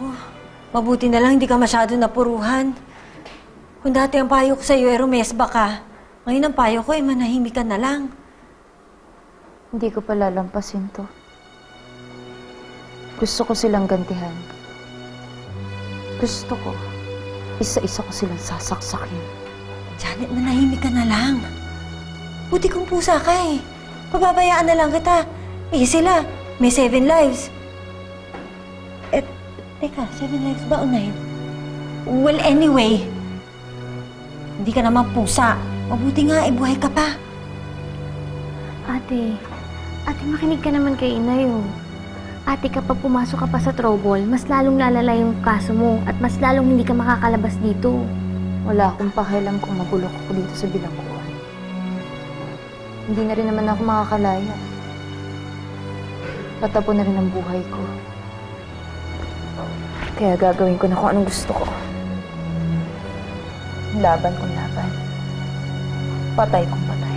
Oh, mabuti na lang hindi ka masyado napuruhan. Kung dati ang payo ko sa'yo rumesba ka, ngayon ang payo ko manahimik ka na lang. Hindi ko pa lalampasin to. Gusto ko silang gantihan. Gusto ko, isa-isa ko silang sasaksakin. Janet, manahimik ka na lang. Buti kong pusa ka eh. Pababayaan na lang kita. Eh sila, may 7 lives. Teka, 7 lives ba o 9? Well, anyway. Hindi ka naman pusa. Mabuti nga, buhay ka pa. Ate, makinig ka naman kay Inay, oh. Ate, kapag pumasok ka pa sa trouble, mas lalong lalala yung kaso mo at mas lalong hindi ka makakalabas dito. Wala akong pakialam kung mabulok ako dito sa bilangguan. Hindi na rin naman ako makakalaya. Patapon na rin ang buhay ko. Kaya gagawin ko na kung anong gusto ko. Laban kung laban. Patay kung patay.